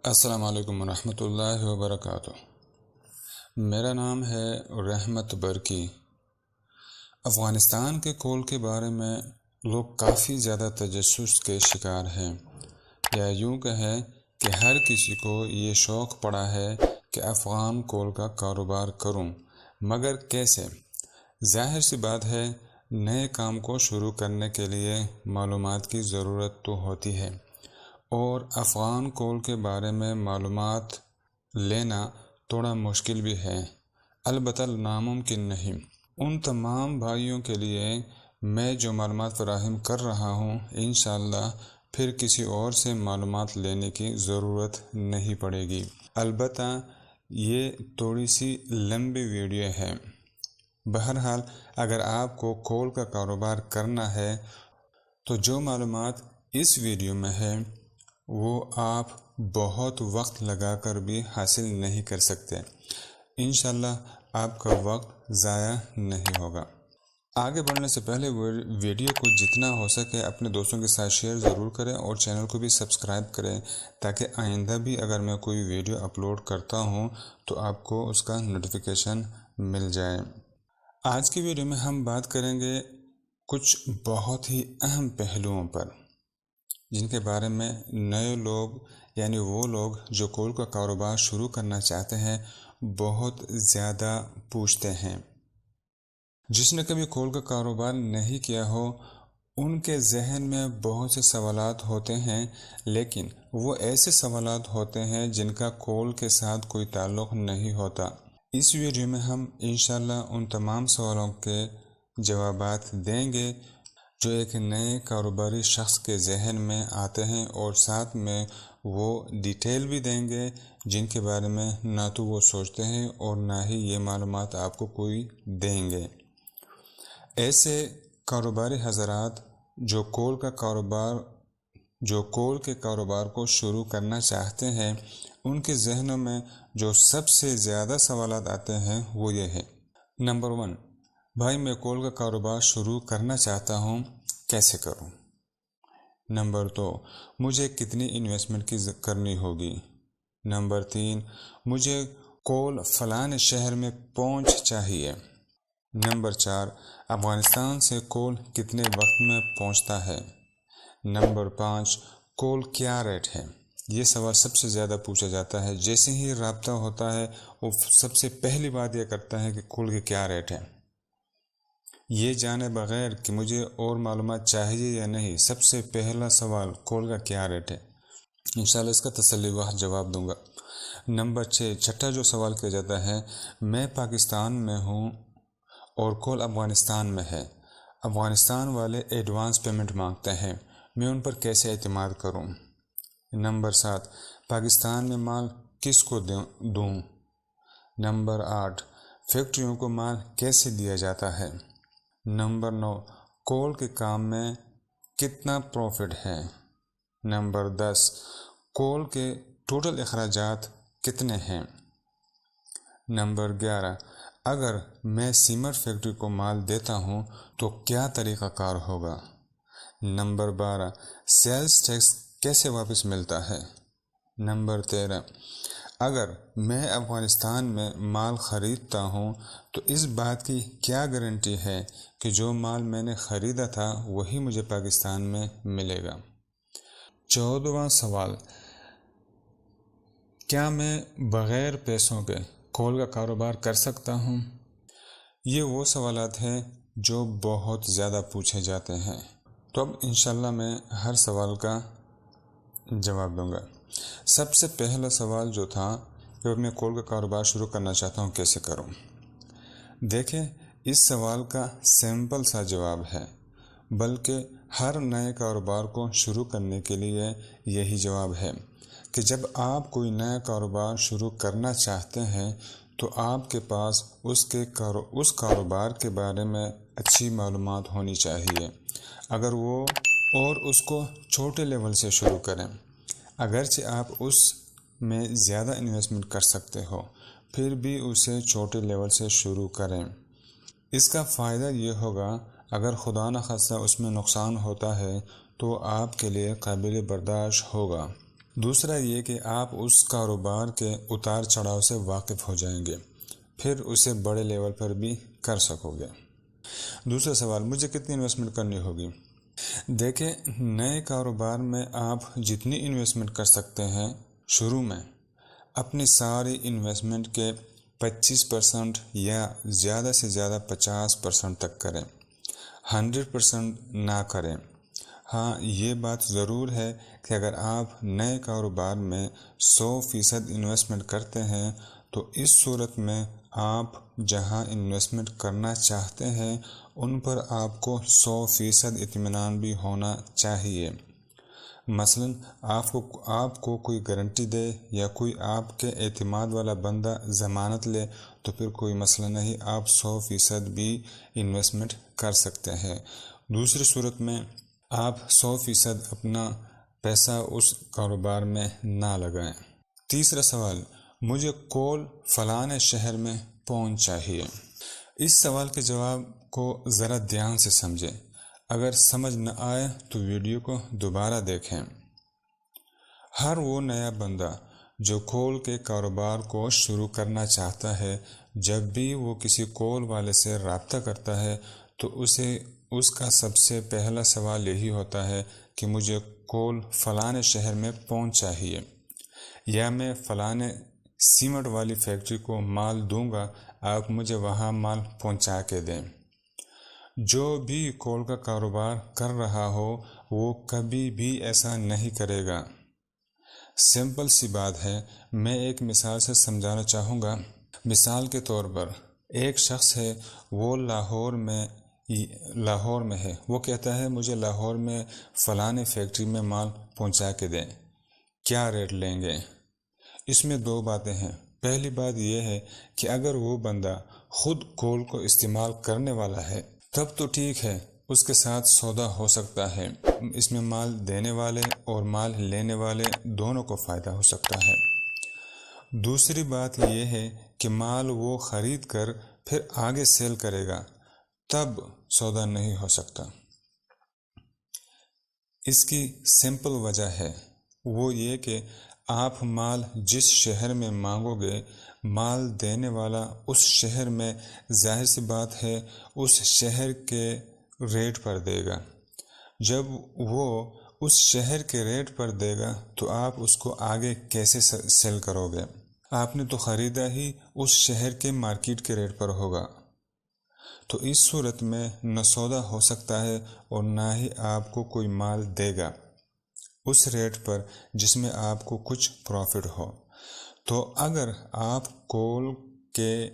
السلام علیکم ورحمۃ اللہ وبرکاتہ۔ میرا نام ہے رحمت برکی۔ افغانستان کے کول کے بارے میں لوگ کافی زیادہ تجسس کے شکار ہیں، یا یوں کہیں کہ ہر کسی کو یہ شوق پڑا ہے کہ افغان کول کا کاروبار کروں، مگر کیسے؟ ظاہر سی بات ہے، نئے کام کو شروع کرنے کے لیے معلومات کی ضرورت تو ہوتی ہے، اور افغان کول کے بارے میں معلومات لینا تھوڑا مشکل بھی ہے، البتہ ناممکن نہیں۔ ان تمام بھائیوں کے لیے میں جو معلومات فراہم کر رہا ہوں، انشاءاللہ پھر کسی اور سے معلومات لینے کی ضرورت نہیں پڑے گی۔ البتہ یہ تھوڑی سی لمبی ویڈیو ہے۔ بہرحال اگر آپ کو کول کا کاروبار کرنا ہے تو جو معلومات اس ویڈیو میں ہے وہ آپ بہت وقت لگا کر بھی حاصل نہیں کر سکتے۔ انشاءاللہ آپ کا وقت ضائع نہیں ہوگا۔ آگے بڑھنے سے پہلے ویڈیو کو جتنا ہو سکے اپنے دوستوں کے ساتھ شیئر ضرور کریں، اور چینل کو بھی سبسکرائب کریں تاکہ آئندہ بھی اگر میں کوئی ویڈیو اپلوڈ کرتا ہوں تو آپ کو اس کا نوٹیفیکیشن مل جائے۔ آج کی ویڈیو میں ہم بات کریں گے کچھ بہت ہی اہم پہلوؤں پر، جن کے بارے میں نئے لوگ یعنی وہ لوگ جو کول کا کاروبار شروع کرنا چاہتے ہیں بہت زیادہ پوچھتے ہیں۔ جس نے کبھی کول کا کاروبار نہیں کیا ہو ان کے ذہن میں بہت سے سوالات ہوتے ہیں، لیکن وہ ایسے سوالات ہوتے ہیں جن کا کول کے ساتھ کوئی تعلق نہیں ہوتا۔ اس ویڈیو میں ہم انشاءاللہ ان تمام سوالوں کے جوابات دیں گے جو ایک نئے کاروباری شخص کے ذہن میں آتے ہیں، اور ساتھ میں وہ ڈیٹیل بھی دیں گے جن کے بارے میں نہ تو وہ سوچتے ہیں اور نہ ہی یہ معلومات آپ کو کوئی دیں گے۔ ایسے کاروباری حضرات جو کول کے کاروبار کو شروع کرنا چاہتے ہیں، ان کے ذہنوں میں جو سب سے زیادہ سوالات آتے ہیں وہ یہ ہے۔ نمبر 1، بھائی میں کول کا کاروبار شروع کرنا چاہتا ہوں، کیسے کروں؟ نمبر 2، مجھے کتنی انویسٹمنٹ کرنی ہوگی؟ نمبر 3، مجھے کول فلاں شہر میں پہنچ چاہیے۔ نمبر 4، افغانستان سے کول کتنے وقت میں پہنچتا ہے؟ نمبر 5، کول کیا ریٹ ہے؟ یہ سوال سب سے زیادہ پوچھا جاتا ہے۔ جیسے ہی رابطہ ہوتا ہے وہ سب سے پہلی بات یہ کرتا ہے کہ کول کے کیا ریٹ ہے، یہ جانے بغیر کہ مجھے اور معلومات چاہیے یا نہیں، سب سے پہلا سوال کول کا کیا ریٹ ہے۔ انشاءاللہ اس کا تسلی بخش جواب دوں گا۔ نمبر 6، چھٹا جو سوال کیا جاتا ہے، میں پاکستان میں ہوں اور کول افغانستان میں ہے، افغانستان والے ایڈوانس پیمنٹ مانگتے ہیں، میں ان پر کیسے اعتماد کروں؟ نمبر 7، پاکستان میں مال کس کو دوں؟ نمبر 8، فیکٹریوں کو مال کیسے دیا جاتا ہے؟ نمبر 9، کول کے کام میں کتنا پروفٹ ہے؟ نمبر 10، کول کے ٹوٹل اخراجات کتنے ہیں؟ نمبر 11، اگر میں سیمنٹ فیکٹری کو مال دیتا ہوں تو کیا طریقہ کار ہوگا؟ نمبر 12، سیلز ٹیکس کیسے واپس ملتا ہے؟ نمبر 13، اگر میں افغانستان میں مال خریدتا ہوں تو اس بات کی کیا گارنٹی ہے کہ جو مال میں نے خریدا تھا وہی مجھے پاکستان میں ملے گا؟ 14واں سوال، کیا میں بغیر پیسوں کے کول کا کاروبار کر سکتا ہوں؟ یہ وہ سوالات ہیں جو بہت زیادہ پوچھے جاتے ہیں، تو اب انشاءاللہ میں ہر سوال کا جواب دوں گا۔ سب سے پہلا سوال جو تھا کہ میں کول کا کاروبار شروع کرنا چاہتا ہوں، کیسے کروں؟ دیکھیں، اس سوال کا سمپل سا جواب ہے، بلکہ ہر نئے کاروبار کو شروع کرنے کے لیے یہی جواب ہے کہ جب آپ کوئی نیا کاروبار شروع کرنا چاہتے ہیں تو آپ کے پاس اس کاروبار کے بارے میں اچھی معلومات ہونی چاہیے، اگر وہ اور اس کو چھوٹے لیول سے شروع کریں۔ اگرچہ آپ اس میں زیادہ انویسٹمنٹ کر سکتے ہو، پھر بھی اسے چھوٹے لیول سے شروع کریں۔ اس کا فائدہ یہ ہوگا، اگر خدا نخواستہ اس میں نقصان ہوتا ہے تو آپ کے لیے قابل برداشت ہوگا۔ دوسرا یہ کہ آپ اس کاروبار کے اتار چڑھاؤ سے واقف ہو جائیں گے، پھر اسے بڑے لیول پر بھی کر سکو گے۔ دوسرا سوال، مجھے کتنی انویسٹمنٹ کرنی ہوگی؟ دیکھیں، نئے کاروبار میں آپ جتنی انویسٹمنٹ کر سکتے ہیں شروع میں اپنی ساری انویسٹمنٹ کے 25% یا زیادہ سے زیادہ 50% تک کریں، 100% نہ کریں۔ ہاں، یہ بات ضرور ہے کہ اگر آپ نئے کاروبار میں 100% انویسٹمنٹ کرتے ہیں تو اس صورت میں آپ جہاں انویسٹمنٹ کرنا چاہتے ہیں ان پر آپ کو 100% اطمینان بھی ہونا چاہیے۔ مثلاً آپ کو کوئی گارنٹی دے یا کوئی آپ کے اعتماد والا بندہ ضمانت لے تو پھر کوئی مسئلہ نہیں، آپ 100% بھی انویسٹمنٹ کر سکتے ہیں۔ دوسری صورت میں آپ 100% اپنا پیسہ اس کاروبار میں نہ لگائیں۔ تیسرا سوال، مجھے کول فلاں شہر میں پہنچ چاہیے۔ اس سوال کے جواب کو ذرا دھیان سے سمجھیں، اگر سمجھ نہ آئے تو ویڈیو کو دوبارہ دیکھیں۔ ہر وہ نیا بندہ جو کول کے کاروبار کو شروع کرنا چاہتا ہے، جب بھی وہ کسی کول والے سے رابطہ کرتا ہے تو اس کا سب سے پہلا سوال یہی ہوتا ہے کہ مجھے کول فلاں شہر میں پہنچ چاہیے، یا میں فلاں سیمنٹ والی فیکٹری کو مال دوں گا، آپ مجھے وہاں مال پہنچا کے دیں۔ جو بھی کول کا کاروبار کر رہا ہو وہ کبھی بھی ایسا نہیں کرے گا۔ سمپل سی بات ہے، میں ایک مثال سے سمجھانا چاہوں گا۔ مثال کے طور پر ایک شخص ہے، وہ لاہور میں ہے، وہ کہتا ہے مجھے لاہور میں فلاں فیکٹری میں مال پہنچا کے دیں، کیا ریٹ لیں گے؟ اس میں دو باتیں ہیں۔ پہلی بات یہ ہے کہ اگر وہ بندہ خود کول کو استعمال کرنے والا ہے تب تو ٹھیک ہے، اس کے ساتھ سودا ہو سکتا ہے، اس میں مال دینے والے اور مال لینے والے دونوں کو فائدہ ہو سکتا ہے۔ دوسری بات یہ ہے کہ مال وہ خرید کر پھر آگے سیل کرے گا، تب سودا نہیں ہو سکتا۔ اس کی سمپل وجہ ہے، وہ یہ کہ آپ مال جس شہر میں مانگو گے، مال دینے والا اس شہر میں ظاہر سی بات ہے اس شہر کے ریٹ پر دے گا۔ جب وہ اس شہر کے ریٹ پر دے گا تو آپ اس کو آگے کیسے سیل کرو گے؟ آپ نے تو خریدا ہی اس شہر کے مارکیٹ کے ریٹ پر ہوگا، تو اس صورت میں نہ سودا ہو سکتا ہے اور نہ ہی آپ کو کوئی مال دے گا اس ریٹ پر جس میں آپ کو کچھ پروفٹ ہو۔ تو اگر آپ کول کے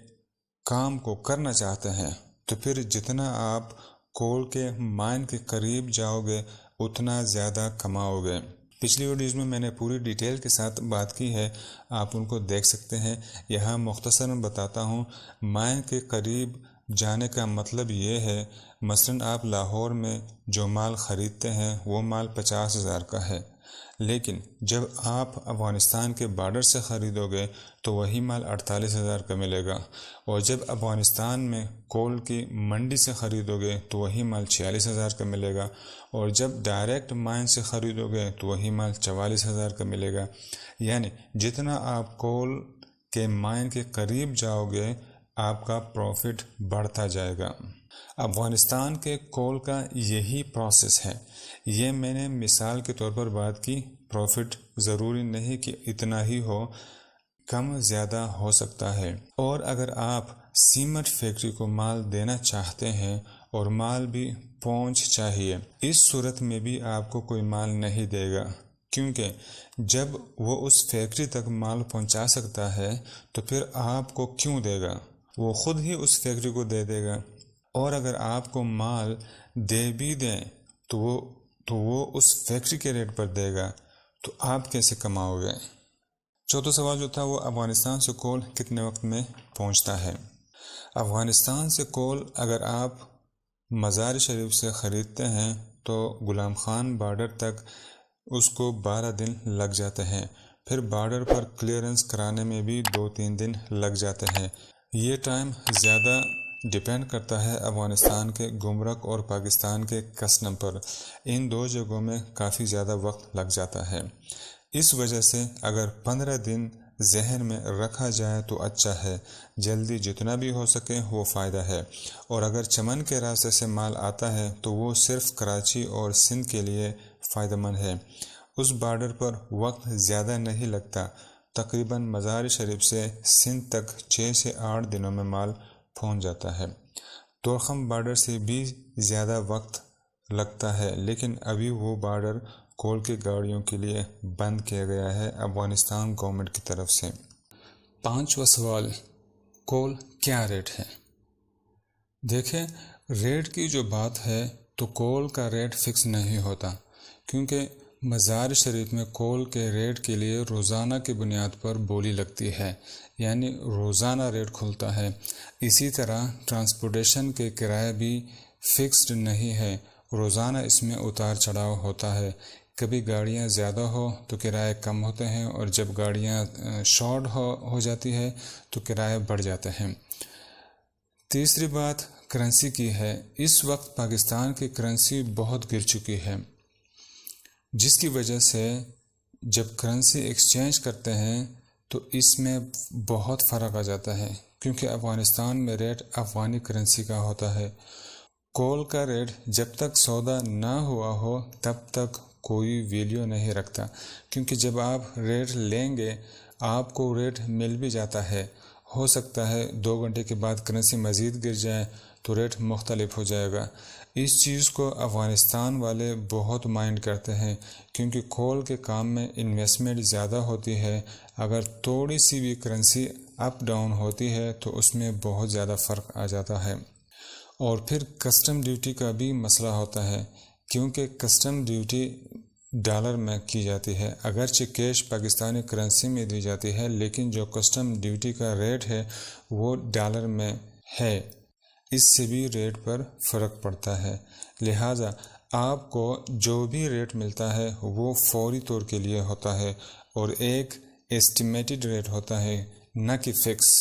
کام کو کرنا چاہتے ہیں تو پھر جتنا آپ کول کے مائن کے قریب جاؤ گے اتنا زیادہ کماؤ گے۔ پچھلی ویڈیوز میں نے پوری ڈیٹیل کے ساتھ بات کی ہے، آپ ان کو دیکھ سکتے ہیں۔ یہاں مختصراً بتاتا ہوں، مائن کے قریب جانے کا مطلب یہ ہے، مثلاً آپ لاہور میں جو مال خریدتے ہیں وہ مال 50,000 کا ہے، لیکن جب آپ افغانستان کے بارڈر سے خریدو گے تو وہی مال 48,000 کا ملے گا، اور جب افغانستان میں کول کی منڈی سے خریدو گے تو وہی مال 46,000 کا ملے گا، اور جب ڈائریکٹ مائن سے خریدو گے تو وہی مال 44,000 کا ملے گا۔ یعنی جتنا آپ کول کے مائن کے قریب جاؤ گے آپ کا پروفٹ بڑھتا جائے گا۔ افغانستان کے کول کا یہی پروسیس ہے۔ یہ میں نے مثال کے طور پر بات کی، پروفٹ ضروری نہیں کہ اتنا ہی ہو، کم زیادہ ہو سکتا ہے۔ اور اگر آپ سیمنٹ فیکٹری کو مال دینا چاہتے ہیں اور مال بھی پہنچ چاہیے، اس صورت میں بھی آپ کو کوئی مال نہیں دے گا، کیونکہ جب وہ اس فیکٹری تک مال پہنچا سکتا ہے تو پھر آپ کو کیوں دے گا؟ وہ خود ہی اس فیکٹری کو دے دے گا۔ اور اگر آپ کو مال دے بھی دیں تو وہ اس فیکٹری کے ریٹ پر دے گا، تو آپ کیسے کماؤ گے؟ چوتھا سوال جو تھا وہ افغانستان سے کول کتنے وقت میں پہنچتا ہے؟ افغانستان سے کول اگر آپ مزار شریف سے خریدتے ہیں تو غلام خان بارڈر تک اس کو 12 دن لگ جاتے ہیں، پھر بارڈر پر کلیئرنس کرانے میں بھی 2-3 دن لگ جاتے ہیں۔ یہ ٹائم زیادہ ڈیپینڈ کرتا ہے افغانستان کے گمرک اور پاکستان کے کسٹم پر، ان دو جگہوں میں کافی زیادہ وقت لگ جاتا ہے۔ اس وجہ سے اگر 15 دن ذہن میں رکھا جائے تو اچھا ہے، جلدی جتنا بھی ہو سکے وہ فائدہ ہے۔ اور اگر چمن کے راستے سے مال آتا ہے تو وہ صرف کراچی اور سندھ کے لیے فائدہ مند ہے۔ اس بارڈر پر وقت زیادہ نہیں لگتا، تقریباً مزار شریف سے سندھ تک 6 سے 8 دنوں میں مال پہنچ جاتا ہے۔ تورخم بارڈر سے بھی زیادہ وقت لگتا ہے، لیکن ابھی وہ بارڈر کول کی گاڑیوں کے لیے بند کیا گیا ہے افغانستان گورنمنٹ کی طرف سے۔ 5واں سوال، کول کیا ریٹ ہے؟ دیکھیں، ریٹ کی جو بات ہے تو کول کا ریٹ فکس نہیں ہوتا، کیونکہ مزار شریف میں کول کے ریٹ کے لیے روزانہ کی بنیاد پر بولی لگتی ہے، یعنی روزانہ ریٹ کھلتا ہے۔ اسی طرح ٹرانسپورٹیشن کے کرایہ بھی فکسڈ نہیں ہے، روزانہ اس میں اتار چڑھاؤ ہوتا ہے۔ کبھی گاڑیاں زیادہ ہو تو کرایہ کم ہوتے ہیں، اور جب گاڑیاں شارٹ ہو جاتی ہے تو کرایہ بڑھ جاتے ہیں۔ تیسری بات کرنسی کی ہے۔ اس وقت پاکستان کی کرنسی بہت گر چکی ہے، جس کی وجہ سے جب کرنسی ایکسچینج کرتے ہیں تو اس میں بہت فرق آ جاتا ہے، کیونکہ افغانستان میں ریٹ افغانی کرنسی کا ہوتا ہے۔ کول کا ریٹ جب تک سودا نہ ہوا ہو تب تک کوئی ویلیو نہیں رکھتا، کیونکہ جب آپ ریٹ لیں گے آپ کو ریٹ مل بھی جاتا ہے۔ ہو سکتا ہے 2 گھنٹے کے بعد کرنسی مزید گر جائے تو ریٹ مختلف ہو جائے گا۔ اس چیز کو افغانستان والے بہت مائنڈ کرتے ہیں، کیونکہ کول کے کام میں انویسٹمنٹ زیادہ ہوتی ہے۔ اگر تھوڑی سی بھی کرنسی اپ ڈاؤن ہوتی ہے تو اس میں بہت زیادہ فرق آ جاتا ہے۔ اور پھر کسٹم ڈیوٹی کا بھی مسئلہ ہوتا ہے، کیونکہ کسٹم ڈیوٹی ڈالر میں کی جاتی ہے، اگرچہ کیش پاکستانی کرنسی میں دی جاتی ہے، لیکن جو کسٹم ڈیوٹی کا ریٹ ہے وہ ڈالر میں ہے، اس سے بھی ریٹ پر فرق پڑتا ہے۔ لہٰذا آپ کو جو بھی ریٹ ملتا ہے وہ فوری طور کے لیے ہوتا ہے اور ایک ایسٹیمیٹڈ ریٹ ہوتا ہے، نہ کہ فکس۔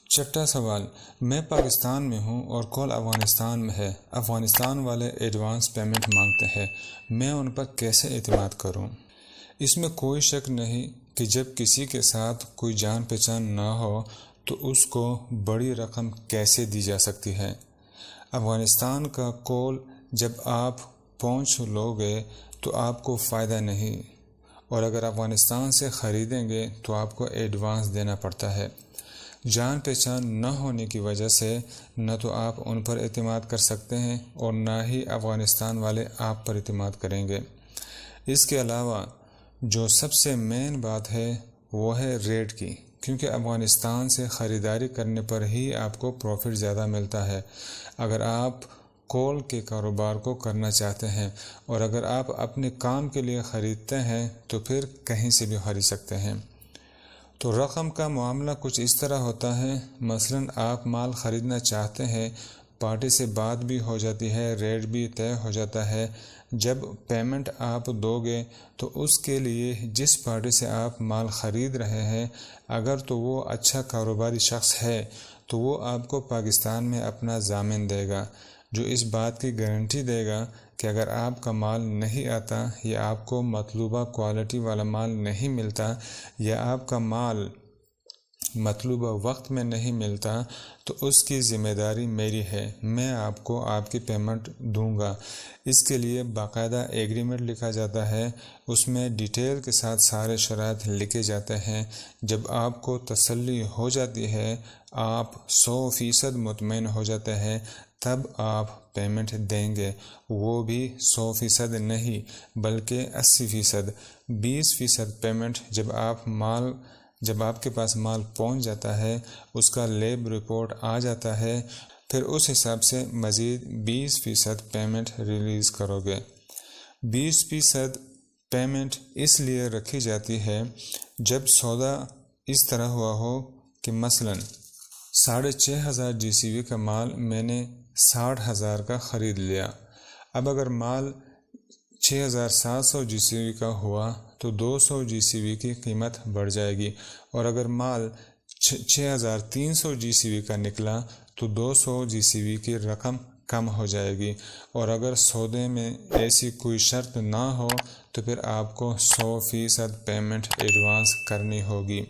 چھٹا سوال، میں پاکستان میں ہوں اور کول افغانستان میں ہے، افغانستان والے ایڈوانس پیمنٹ مانگتے ہیں، میں ان پر کیسے اعتماد کروں؟ اس میں کوئی شک نہیں کہ جب کسی کے ساتھ کوئی جان پہچان نہ ہو تو اس کو بڑی رقم کیسے دی جا سکتی ہے۔ افغانستان کا کول جب آپ پہنچ لو گے تو آپ کو فائدہ نہیں، اور اگر افغانستان سے خریدیں گے تو آپ کو ایڈوانس دینا پڑتا ہے۔ جان پہچان نہ ہونے کی وجہ سے نہ تو آپ ان پر اعتماد کر سکتے ہیں اور نہ ہی افغانستان والے آپ پر اعتماد کریں گے۔ اس کے علاوہ جو سب سے مین بات ہے وہ ہے ریٹ کی، کیونکہ افغانستان سے خریداری کرنے پر ہی آپ کو پروفٹ زیادہ ملتا ہے اگر آپ کول کے کاروبار کو کرنا چاہتے ہیں، اور اگر آپ اپنے کام کے لیے خریدتے ہیں تو پھر کہیں سے بھی خرید سکتے ہیں۔ تو رقم کا معاملہ کچھ اس طرح ہوتا ہے، مثلاً آپ مال خریدنا چاہتے ہیں، پارٹی سے بات بھی ہو جاتی ہے، ریٹ بھی طے ہو جاتا ہے۔ جب پیمنٹ آپ دو گے تو اس کے لیے جس پارٹی سے آپ مال خرید رہے ہیں اگر تو وہ اچھا کاروباری شخص ہے تو وہ آپ کو پاکستان میں اپنا ضامن دے گا، جو اس بات کی گارنٹی دے گا کہ اگر آپ کا مال نہیں آتا یا آپ کو مطلوبہ کوالٹی والا مال نہیں ملتا یا آپ کا مال مطلوبہ وقت میں نہیں ملتا تو اس کی ذمہ داری میری ہے، میں آپ کو آپ کی پیمنٹ دوں گا۔ اس کے لیے باقاعدہ ایگریمنٹ لکھا جاتا ہے، اس میں ڈیٹیل کے ساتھ سارے شرائط لکھے جاتے ہیں۔ جب آپ کو تسلی ہو جاتی ہے، آپ 100% مطمئن ہو جاتے ہیں، تب آپ پیمنٹ دیں گے، وہ بھی 100% نہیں بلکہ 80%۔ 20% پیمنٹ جب آپ کے پاس مال پہنچ جاتا ہے، اس کا لیب رپورٹ آ جاتا ہے، پھر اس حساب سے مزید 20% پیمنٹ ریلیز کرو گے۔ 20% پیمنٹ اس لیے رکھی جاتی ہے جب سودا اس طرح ہوا ہو کہ مثلاً 6500 GCV کا مال میں نے 60,000 کا خرید لیا۔ اب اگر مال 6700 GCV کا ہوا تو 200 GCV کی قیمت بڑھ جائے گی، اور اگر مال 6300 GCV کا نکلا تو 200 GCV کی رقم کم ہو جائے گی، اور اگر سودے میں ایسی کوئی شرط نہ ہو تو پھر آپ کو 100% پیمنٹ ایڈوانس کرنی ہوگی۔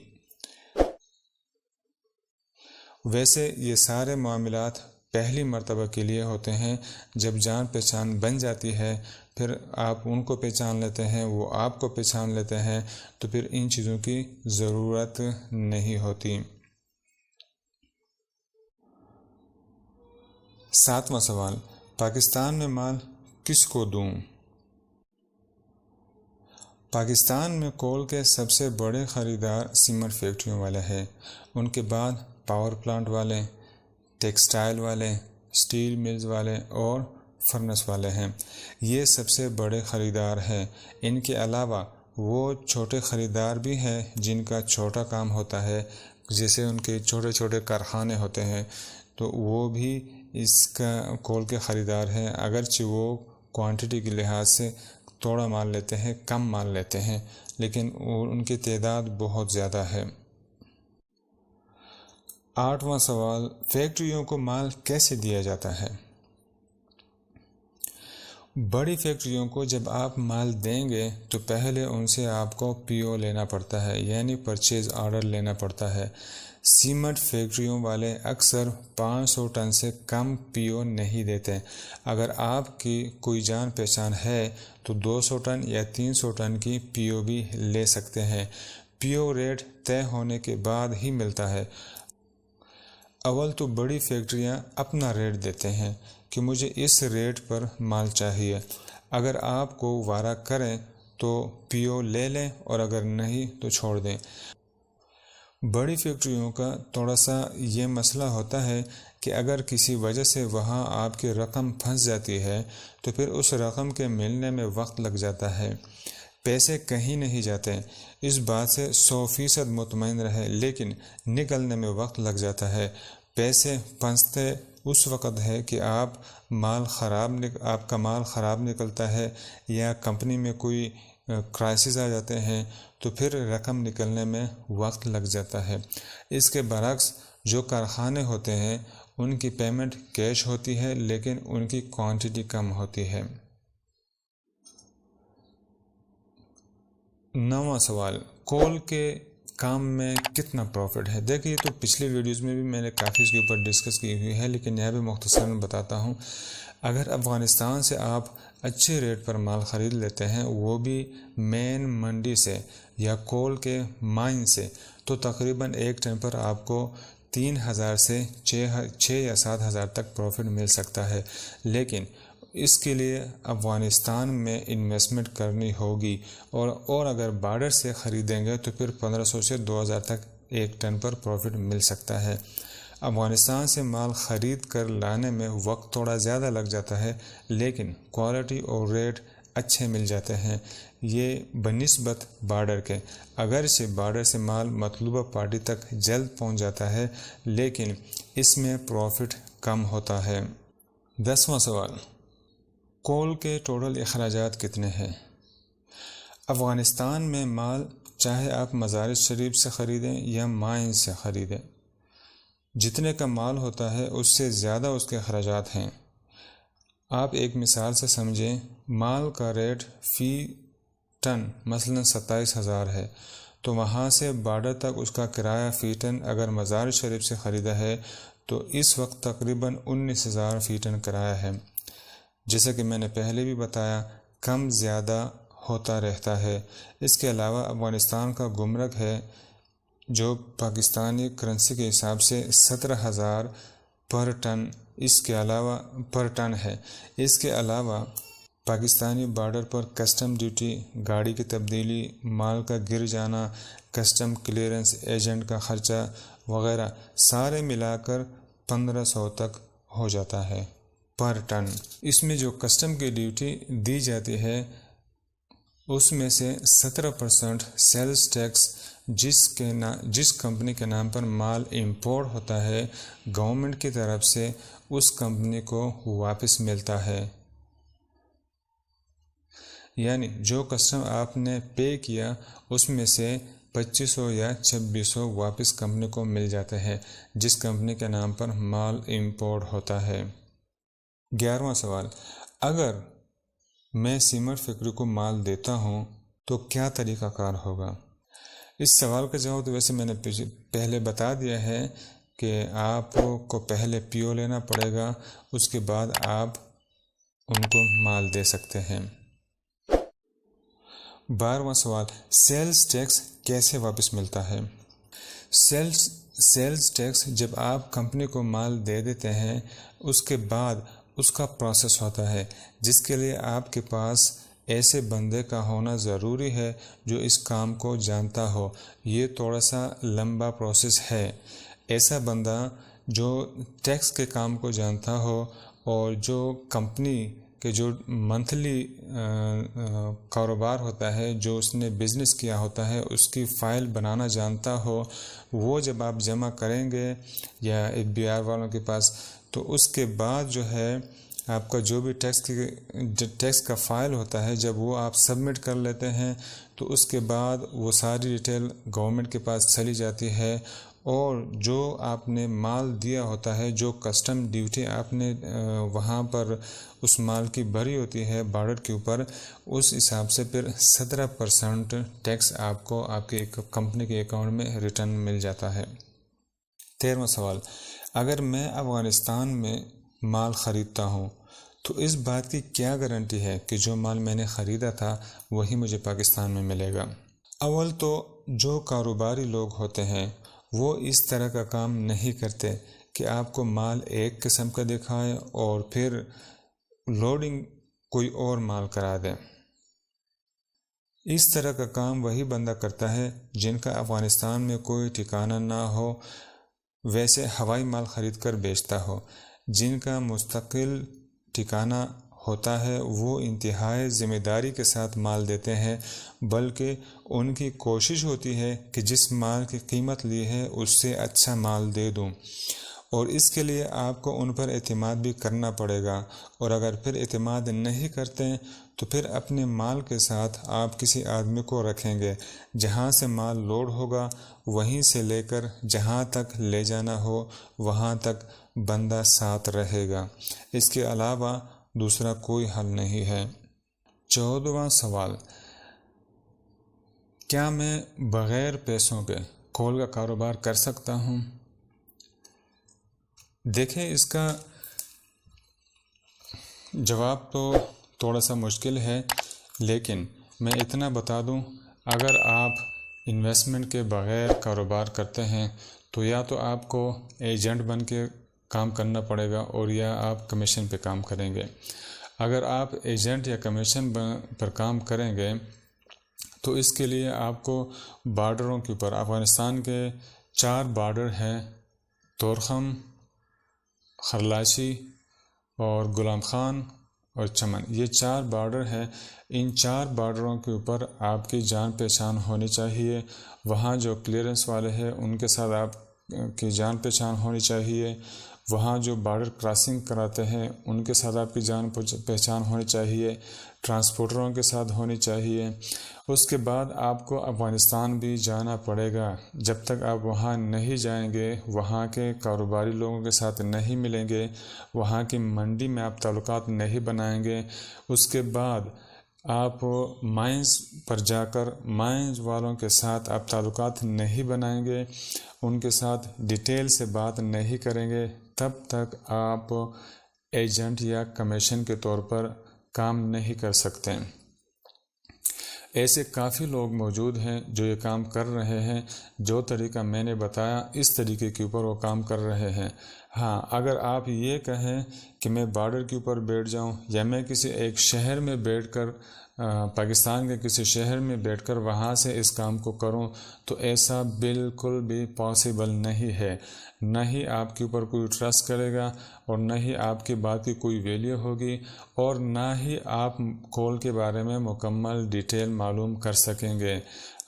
ویسے یہ سارے معاملات پہلی مرتبہ کے لیے ہوتے ہیں، جب جان پہچان بن جاتی ہے پھر آپ ان کو پہچان لیتے ہیں، وہ آپ کو پہچان لیتے ہیں، تو پھر ان چیزوں کی ضرورت نہیں ہوتی۔ 7واں سوال، پاکستان میں مال کس کو دوں؟ پاکستان میں کول کے سب سے بڑے خریدار سیمنٹ فیکٹریوں والے ہیں، ان کے بعد پاور پلانٹ والے، ٹیکسٹائل والے، سٹیل ملز والے اور فرنس والے ہیں۔ یہ سب سے بڑے خریدار ہیں۔ ان کے علاوہ وہ چھوٹے خریدار بھی ہیں جن کا چھوٹا کام ہوتا ہے، جیسے ان کے چھوٹے چھوٹے کارخانے ہوتے ہیں، تو وہ بھی اس کا کول کے خریدار ہیں، اگرچہ وہ کوانٹٹی کے لحاظ سے تھوڑا مال لیتے ہیں، کم مال لیتے ہیں، لیکن ان کی تعداد بہت زیادہ ہے۔ 8واں سوال، فیکٹریوں کو مال کیسے دیا جاتا ہے؟ بڑی فیکٹریوں کو جب آپ مال دیں گے تو پہلے ان سے آپ کو پی او لینا پڑتا ہے، یعنی پرچیز آرڈر لینا پڑتا ہے۔ سیمنٹ فیکٹریوں والے اکثر 500 ٹن سے کم پی او نہیں دیتے۔ اگر آپ کی کوئی جان پہچان ہے تو 200 ٹن یا 300 ٹن کی پی او بھی لے سکتے ہیں۔ پی او ریٹ طے ہونے کے بعد ہی ملتا ہے۔ اول تو بڑی فیکٹریاں اپنا ریٹ دیتے ہیں کہ مجھے اس ریٹ پر مال چاہیے، اگر آپ کو وعدہ کریں تو پی او لے لیں اور اگر نہیں تو چھوڑ دیں۔ بڑی فیکٹریوں کا تھوڑا سا یہ مسئلہ ہوتا ہے کہ اگر کسی وجہ سے وہاں آپ کی رقم پھنس جاتی ہے تو پھر اس رقم کے ملنے میں وقت لگ جاتا ہے۔ پیسے کہیں نہیں جاتے، اس بات سے 100% مطمئن رہے، لیکن نکلنے میں وقت لگ جاتا ہے۔ پیسے پھنستے اس وقت ہے کہ آپ کا مال خراب نکلتا ہے یا کمپنی میں کوئی کرائسس آ جاتے ہیں تو پھر رقم نکلنے میں وقت لگ جاتا ہے۔ اس کے برعکس جو کارخانے ہوتے ہیں ان کی پیمنٹ کیش ہوتی ہے، لیکن ان کی کوانٹٹی کم ہوتی ہے۔ 9واں سوال، کول کے کام میں کتنا پروفٹ ہے؟ دیکھیے، تو پچھلی ویڈیوز میں بھی میں نے کافی اس کے اوپر ڈسکس کی ہوئی ہے، لیکن یہاں بھی مختصراً بتاتا ہوں۔ اگر افغانستان سے آپ اچھے ریٹ پر مال خرید لیتے ہیں، وہ بھی مین منڈی سے یا کول کے مائن سے، تو تقریباً ایک ٹن پر آپ کو 3000 سے 6 یا 7000 تک پروفٹ مل سکتا ہے، لیکن اس کے لیے افغانستان میں انویسٹمنٹ کرنی ہوگی، اور اگر بارڈر سے خریدیں گے تو پھر 1500 سے 2000 تک ایک ٹن پر پروفٹ مل سکتا ہے۔ افغانستان سے مال خرید کر لانے میں وقت تھوڑا زیادہ لگ جاتا ہے، لیکن کوالٹی اور ریٹ اچھے مل جاتے ہیں، یہ بنسبت بارڈر کے۔ اگرچہ بارڈر سے مال مطلوبہ پارٹی تک جلد پہنچ جاتا ہے، لیکن اس میں پروفٹ کم ہوتا ہے۔ 10واں سوال، کول کے ٹوٹل اخراجات کتنے ہیں؟ افغانستان میں مال چاہے آپ مزار شریف سے خریدیں یا مائن سے خریدیں، جتنے کا مال ہوتا ہے اس سے زیادہ اس کے اخراجات ہیں۔ آپ ایک مثال سے سمجھیں، مال کا ریٹ فی ٹن مثلاً 27,000 ہے، تو وہاں سے بارڈر تک اس کا کرایہ فی ٹن اگر مزار شریف سے خریدا ہے تو اس وقت تقریباً 19,000 فی ٹن کرایہ ہے۔ جیسا کہ میں نے پہلے بھی بتایا، کم زیادہ ہوتا رہتا ہے۔ اس کے علاوہ افغانستان کا گمرک ہے جو پاکستانی کرنسی کے حساب سے 17,000 پر ٹن ہے۔ اس کے علاوہ پاکستانی بارڈر پر کسٹم ڈیوٹی، گاڑی کی تبدیلی، مال کا گر جانا، کسٹم کلیئرنس ایجنٹ کا خرچہ وغیرہ سارے ملا کر 1500 تک ہو جاتا ہے پر ٹن۔ اس میں جو کسٹم کی ڈیوٹی دی جاتی ہے اس میں سے 17% سیلز ٹیکس جس کمپنی کے نام پر مال امپورٹ ہوتا ہے، گورنمنٹ کی طرف سے اس کمپنی کو واپس ملتا ہے۔ یعنی جو کسٹم آپ نے پے کیا اس میں سے 2500 یا 2600 واپس کمپنی کو مل جاتے ہیں، جس کمپنی کے نام پر مال امپورٹ ہوتا ہے۔ 11واں سوال، اگر میں سیمنٹ فیکٹری کو مال دیتا ہوں تو کیا طریقہ کار ہوگا؟ اس سوال کا جواب تو ویسے میں نے پہلے بتا دیا ہے کہ آپ کو پہلے پی او لینا پڑے گا، اس کے بعد آپ ان کو مال دے سکتے ہیں۔ 12واں سوال، سیلز ٹیکس کیسے واپس ملتا ہے؟ سیلز ٹیکس جب آپ کمپنی کو مال دے دیتے ہیں اس کے بعد اس کا پروسیس ہوتا ہے، جس کے لیے آپ کے پاس ایسے بندے کا ہونا ضروری ہے جو اس کام کو جانتا ہو۔ یہ تھوڑا سا لمبا پروسیس ہے۔ ایسا بندہ جو ٹیکس کے کام کو جانتا ہو اور جو کمپنی کے جو منتھلی کاروبار ہوتا ہے، جو اس نے بزنس کیا ہوتا ہے، اس کی فائل بنانا جانتا ہو، وہ جب آپ جمع کریں گے یا ایف بی آر والوں کے پاس، تو اس کے بعد جو ہے آپ کا جو بھی ٹیکس کا فائل ہوتا ہے، جب وہ آپ سبمٹ کر لیتے ہیں تو اس کے بعد وہ ساری ڈیٹیل گورنمنٹ کے پاس چلی جاتی ہے، اور جو آپ نے مال دیا ہوتا ہے، جو کسٹم ڈیوٹی آپ نے وہاں پر اس مال کی بھری ہوتی ہے بارڈر کے اوپر، اس حساب سے پھر 17% ٹیکس آپ کو آپ کے کمپنی کے اکاؤنٹ میں ریٹرن مل جاتا ہے۔ 13واں سوال، اگر میں افغانستان میں مال خریدتا ہوں تو اس بات کی کیا گارنٹی ہے کہ جو مال میں نے خریدا تھا وہی مجھے پاکستان میں ملے گا؟ اول تو جو کاروباری لوگ ہوتے ہیں وہ اس طرح کا کام نہیں کرتے کہ آپ کو مال ایک قسم کا دکھائیں اور پھر لوڈنگ کوئی اور مال کرا دیں۔ اس طرح کا کام وہی بندہ کرتا ہے جن کا افغانستان میں کوئی ٹھکانہ نہ ہو، ویسے ہوائی مال خرید کر بیچتا ہو۔ جن کا مستقل ٹھکانہ ہوتا ہے وہ انتہائی ذمہ داری کے ساتھ مال دیتے ہیں، بلکہ ان کی کوشش ہوتی ہے کہ جس مال کی قیمت لی ہے اس سے اچھا مال دے دوں، اور اس کے لیے آپ کو ان پر اعتماد بھی کرنا پڑے گا، اور اگر پھر اعتماد نہیں کرتے تو پھر اپنے مال کے ساتھ آپ کسی آدمی کو رکھیں گے، جہاں سے مال لوڈ ہوگا وہیں سے لے کر جہاں تک لے جانا ہو وہاں تک بندہ ساتھ رہے گا۔ اس کے علاوہ دوسرا کوئی حل نہیں ہے۔ 14واں سوال، کیا میں بغیر پیسوں کے کول کا کاروبار کر سکتا ہوں؟ دیکھیں، اس کا جواب تو تھوڑا سا مشکل ہے، لیکن میں اتنا بتا دوں، اگر آپ انویسٹمنٹ کے بغیر کاروبار کرتے ہیں تو یا تو آپ کو ایجنٹ بن کے کام کرنا پڑے گا اور یا آپ کمیشن پہ کام کریں گے۔ اگر آپ ایجنٹ یا کمیشن پر کام کریں گے تو اس کے لیے آپ کو بارڈروں کے اوپر، افغانستان کے 4 بارڈر ہیں، تورخم، خرلاچی اور غلام خان اور چمن، یہ 4 بارڈر ہیں۔ ان 4 بارڈروں کے اوپر آپ کی جان پہچان ہونی چاہیے، وہاں جو کلیئرنس والے ہیں ان کے ساتھ آپ کی جان پہچان ہونی چاہیے، وہاں جو بارڈر کراسنگ کراتے ہیں ان کے ساتھ آپ کی جان پہچان ہونی چاہیے، ٹرانسپورٹروں کے ساتھ ہونی چاہیے۔ اس کے بعد آپ کو افغانستان بھی جانا پڑے گا۔ جب تک آپ وہاں نہیں جائیں گے، وہاں کے کاروباری لوگوں کے ساتھ نہیں ملیں گے، وہاں کی منڈی میں آپ تعلقات نہیں بنائیں گے، اس کے بعد آپ مائنز پر جا کر مائنز والوں کے ساتھ آپ تعلقات نہیں بنائیں گے، ان کے ساتھ ڈیٹیل سے بات نہیں کریں گے، تب تک آپ ایجنٹ یا کمیشن کے طور پر کام نہیں کر سکتے۔ ایسے کافی لوگ موجود ہیں جو یہ کام کر رہے ہیں، جو طریقہ میں نے بتایا اس طریقے کے اوپر وہ کام کر رہے ہیں۔ ہاں، اگر آپ یہ کہیں کہ میں بارڈر کے اوپر بیٹھ جاؤں یا میں کسی ایک شہر میں بیٹھ کر، پاکستان کے کسی شہر میں بیٹھ کر وہاں سے اس کام کو کروں، تو ایسا بالکل بھی پاسبل نہیں ہے۔ نہ ہی آپ کے اوپر کوئی ٹرسٹ کرے گا اور نہ ہی آپ کی بات کی کوئی ویلیو ہوگی، اور نہ ہی آپ کال کے بارے میں مکمل ڈیٹیل معلوم کر سکیں گے۔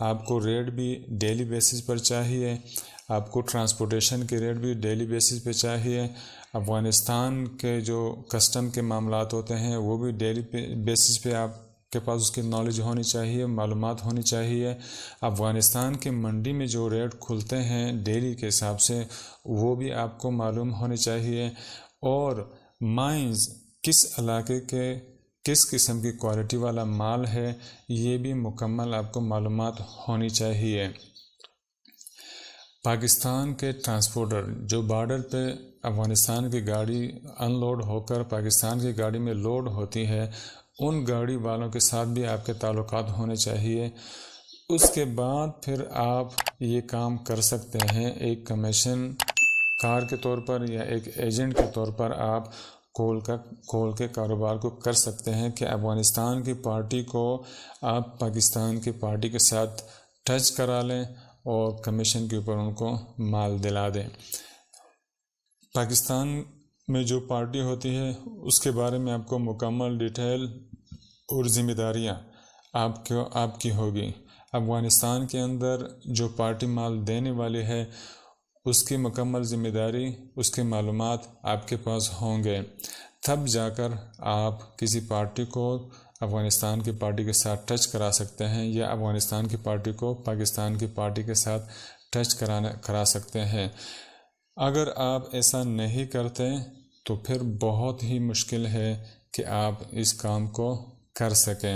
آپ کو ریٹ بھی ڈیلی بیسس پر چاہیے، آپ کو ٹرانسپورٹیشن کے ریٹ بھی ڈیلی بیسس پہ چاہیے، افغانستان کے جو کسٹم کے معاملات ہوتے ہیں وہ بھی ڈیلی بیسس پہ آپ کے پاس اس کی نالج ہونی چاہیے، معلومات ہونی چاہیے۔ افغانستان کے منڈی میں جو ریٹ کھلتے ہیں ڈیلی کے حساب سے وہ بھی آپ کو معلوم ہونی چاہیے، اور مائنز کس علاقے کے کس قسم کی کوالٹی والا مال ہے، یہ بھی مکمل آپ کو معلومات ہونی چاہیے۔ پاکستان کے ٹرانسپورٹر جو بارڈر پہ افغانستان کی گاڑی ان لوڈ ہو کر پاکستان کی گاڑی میں لوڈ ہوتی ہے، ان گاڑی والوں کے ساتھ بھی آپ کے تعلقات ہونے چاہیے۔ اس کے بعد پھر آپ یہ کام کر سکتے ہیں، ایک کمیشن کار کے طور پر یا ایک ایجنٹ کے طور پر آپ کول کے کاروبار کو کر سکتے ہیں کہ افغانستان کی پارٹی کو آپ پاکستان کی پارٹی کے ساتھ ٹچ کرا لیں اور کمیشن کے اوپر ان کو مال دلا دیں۔ پاکستان میں جو پارٹی ہوتی ہے اس کے بارے میں آپ کو مکمل ڈیٹیل اور ذمہ داریاں آپ کی ہوگی۔ افغانستان کے اندر جو پارٹی مال دینے والی ہے اس کی مکمل ذمہ داری، اس کے معلومات آپ کے پاس ہوں گے، تب جا کر آپ کسی پارٹی کو افغانستان کی پارٹی کے ساتھ ٹچ کرا سکتے ہیں یا افغانستان کی پارٹی کو پاکستان کی پارٹی کے ساتھ ٹچ کرا سکتے ہیں۔ اگر آپ ایسا نہیں کرتے تو پھر بہت ہی مشکل ہے کہ آپ اس کام کو کر سکیں۔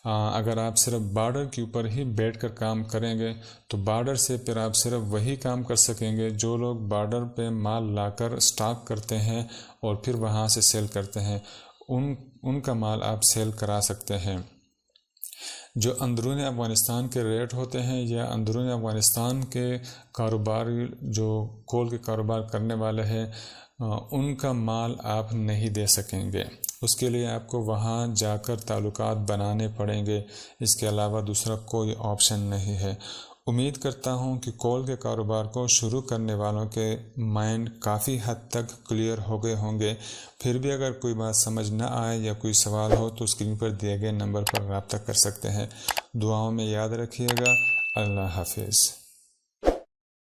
اگر آپ صرف بارڈر کے اوپر ہی بیٹھ کر کام کریں گے تو بارڈر سے پھر آپ صرف وہی کام کر سکیں گے جو لوگ بارڈر پہ مال لا کر سٹاک کرتے ہیں اور پھر وہاں سے سیل کرتے ہیں، ان کا مال آپ سیل کرا سکتے ہیں۔ جو اندرون افغانستان کے ریٹ ہوتے ہیں یا اندرون افغانستان کے کاروباری جو کول کے کاروبار کرنے والے ہیں ان کا مال آپ نہیں دے سکیں گے، اس کے لیے آپ کو وہاں جا کر تعلقات بنانے پڑیں گے، اس کے علاوہ دوسرا کوئی آپشن نہیں ہے۔ امید کرتا ہوں کہ کول کے کاروبار کو شروع کرنے والوں کے مائنڈ کافی حد تک کلیئر ہو گئے ہوں گے۔ پھر بھی اگر کوئی بات سمجھ نہ آئے یا کوئی سوال ہو تو اسکرین پر دیے گئے نمبر پر رابطہ کر سکتے ہیں۔ دعاؤں میں یاد رکھیے گا۔ اللہ حافظ۔